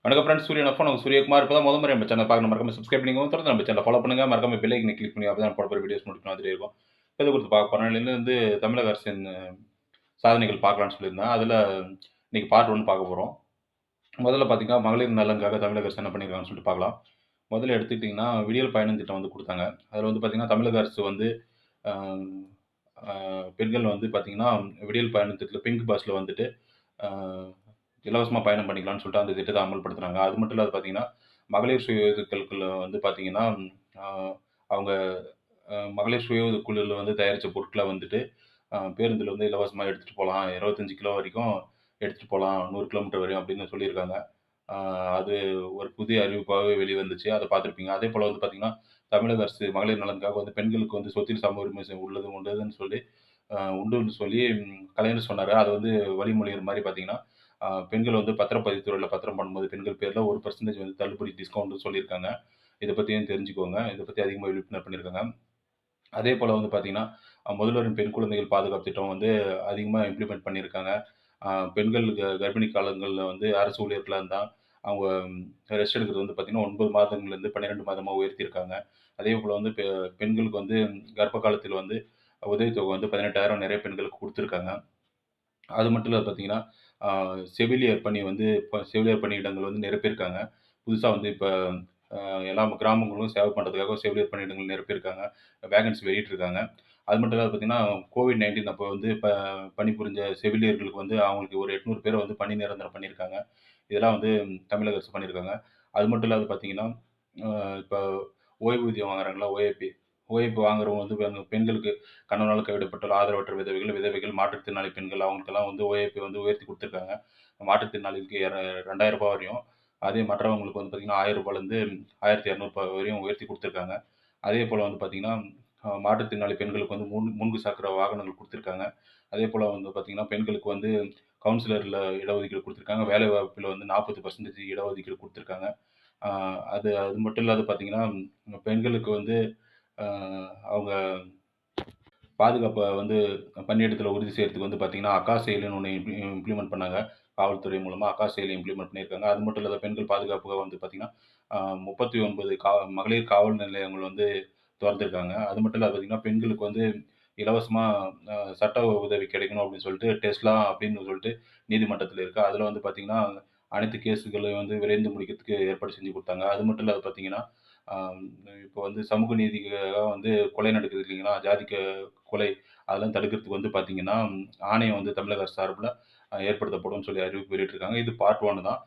வணக்கம் ஃப்ரெண்ட்ஸ். சூரியன் அப்போ நான் சூரியகுமார். இப்போ தான் முறை நம்ம சேனல் பார்க்க மறக்காம சப்ஸ்கிரைப் பண்ணிக்கோங்க. தொடர்ந்து நம்ம சேனலை ஃபாலோ பண்ணுங்க. மறக்காம பெல் ஐக்கனை கிளிக் பண்ணி அப்போ தான் போட போகிற வீடியோஸ் நோட்டிஃபிகேஷன் வந்துட்டே இருக்கும். இதை குறித்து பார்க்க போகிறோம். இதுலேருந்து தமிழக அரசின் சாதனைகள் பார்க்கலாம்னு சொல்லியிருந்தேன். அதில் இன்னைக்கு பார்ட் 1 பார்க்க போகிறோம். முதல்ல பார்த்தீங்கன்னா, மகளிர் நலனுக்காக தமிழக அரசு என்ன பண்ணியிருக்காங்கன்னு சொல்லிட்டு பார்க்கலாம். முதல்ல எடுத்துக்கிட்டிங்கன்னா, விடியல் பயணம் திட்டம் வந்து குடுத்தாங்க. அதில வந்து பார்த்தீங்கன்னா, தமிழக அரசு வந்து அ அ பெண்கள் வந்து பார்த்தீங்கன்னா, விடியல் பயணம் திட்டத்தில பிங்க் பஸ்ல வந்துட்டு அ இலவசமா பயணம் பண்ணிக்கலாம்னு சொல்லிட்டு அந்த திட்டத்த அமல்படுத்துனாங்க. அது மட்டும் இல்லாத பார்த்தீங்கன்னா, மகளிர் சுய உதவிக்குழுக்கள் வந்து பார்த்தீங்கன்னா, அ அவங்க மகளிர் சுய உதவி குழுல வந்து தயாரிச்ச பொருட்கள வந்துட்டு பேருந்துல வந்து இலவசமா எடுத்துட்டு போலாம். 25 கிலோ வரைக்கும் எடுத்துட்டு போலாம். 100 கிலோமீட்டர் வரையும் அப்படின்னு சொல்லியிருக்காங்க. ஆ அது ஒரு புதிய அறிவிப்பாவே வெளிவந்துச்சு. அத பார்த்திருப்பீங்க. அதேபோல வந்து பார்த்தீங்கன்னா, தமிழக அரசு மகளிர் நலனுக்காக வந்து பெண்களுக்கு வந்து சொத்தில் சம உரிமை உள்ளது உண்டுன்னு சொல்லி உண்டுன்னு சொல்லி கலைஞர் சொன்னாரு. அத வந்து வழிமொழியிற மாரி பார்த்தீங்கன்னா, பெண்கள் வந்து பத்திரப்பதிவு துறையில பத்திரம் பண்ணும்போது பெண்கள் பேர்ல 1% வந்து தள்ளுபடி டிஸ்கவுண்ட்னு சொல்லியிருக்காங்க. இத பத்தியும் தெரிஞ்சுக்கோங்க. இத பத்தி அதிகமா விழிப்புணர்வு பண்ணியிருக்காங்க. அதேபோல வந்து பார்த்தீங்கன்னா, முதல்வரின் பெண் குழந்தைகள் பாதுகாப்பு திட்டம் வந்து அதிகமா இம்ப்ளிமெண்ட் பண்ணியிருக்காங்க. பெண்கள் கர்ப்பிணி காலங்கள்ல வந்து அரசு ஊழியர்களா இருந்தா, அவங்க ரெஸ்ட் எடுக்கிறது வந்து பார்த்தீங்கன்னா, 9 மாதங்கள்லேருந்து 12 மாதமா உயர்த்தியிருக்காங்க. அதேபோல வந்து பெண்களுக்கு வந்து கர்ப்ப காலத்தில வந்து உதவித்தொகை வந்து 18,000 நெறைய பெண்களுக்கு குடுத்துருக்காங்க. அது மட்டும் இல்ல பார்த்தீங்கன்னா, ஆ செவிலியர் பணி வந்து இப்ப செவிலியர் பணியிடங்கள் வந்து நிரப்பியிருக்காங்க. புதுசா வந்து இப்ப அ எல்லா கிராமங்களும் சேவை பண்றதுக்காக செவிலியர் பணியிடங்கள் நிரப்பியிருக்காங்க. வேகன்சி வெளியிட்டிருக்காங்க. அது மட்டும் இல்லாத பார்த்தீங்கன்னா, கோவிட்-19 அப்போ வந்து பணிபுரிஞ்ச செவிலியர்களுக்கு வந்து அவங்களுக்கு ஒரு 800 பேர வந்து பணி நிரந்தரம் பண்ணியிருக்காங்க. இதெல்லாம் வந்து தமிழக அரசு பண்ணியிருக்காங்க. அது மட்டும் இல்லாத பார்த்தீங்கன்னா, அ இப்ப ஓய்வூதியம் வாங்குறாங்கல்ல ஓஏபி. ஓஏபி வாங்குறவங்க வந்து பெண்களுக்கு கணவனால் கைவிடப்பட்ட ஆதரவற்ற விதவைகள், விதவைகள், மாற்றுத்திறனாளி பெண்கள் அவங்களுக்கெல்லாம் வந்து ஓஏபி வந்து உயர்த்தி குடுத்துருக்காங்க. மாற்றுத்திறனாளிகளுக்கு ரூ. 2000 வரையும். அதே மற்றவங்களுக்கு வந்து பார்த்தீங்கன்னா, ரூ. 1000லேருந்து ரூ. 1200 வரையும் உயர்த்தி குடுத்துருக்காங்க. அதேபோல வந்து பார்த்தீங்கன்னா, மாற்றுத்திறனாளி பெண்களுக்கு வந்து 3 சக்கர வாகனங்கள் குடுத்துருக்காங்க. அதேபோல வந்து பார்த்தீங்கன்னா, பெண்களுக்கு வந்து கவுன்சிலர்ல இடஒதுக்கீடு குடுத்துருக்காங்க. வேலைவாய்ப்புல வந்து 40% இடஒதுக்கீடு குடுத்துருக்காங்க. ஆ அது அது மட்டும் இல்லாத பார்த்தீங்கன்னா, பெண்களுக்கு வந்து அ அவங்க பாதுகாப்ப வந்து பணியிடத்தில உறுதி செய்றதுக்கு வந்து பார்த்தீங்கன்னா, அக்கா செயலின்னு ஒண்ணு இம்ப்ளிமெண்ட் பண்ணாங்க. காவல்துறை மூலமா அக்கா செயலி இம்ப்ளிமெண்ட் பண்ணியிருக்காங்க. அது மட்டும் இல்லாத பெண்கள் பாதுகாப்புக்காக வந்து பார்த்தீங்கன்னா, அ 39 மகளிர் காவல் நிலையங்கள் வந்து தொறந்திருக்காங்க. அது மட்டும் இல்லாத பார்த்தீங்கன்னா, பெண்களுக்கு வந்து இலவசமா சட்ட உதவி கிடைக்கணும் அப்படின்னு சொல்லிட்டு டெஸ்லா அப்படின்னு சொல்லிட்டு நீதிமன்றத்தில இருக்கு. அதில வந்து பார்த்தீங்கன்னா, அனைத்து கேஸுகளையும் வந்து விரைந்து முடிக்கிறதுக்கு ஏற்பாடு செஞ்சு குடுத்தாங்க. அது மட்டும் இல்லாத பார்த்தீங்கன்னா, அ இப்போ வந்து சமூக நீதிக்காக வந்து கொலை நடக்குது இல்லைங்களா? கொலை அதெல்லாம் தடுக்கிறதுக்கு வந்து பார்த்தீங்கன்னா, ஆணையம் வந்து தமிழக அரசு சார்புல ஏற்படுத்தப்படும்னு சொல்லி அறிவிப்பு வெளியிட்டிருக்காங்க. இது பார்ட் 1 தான்.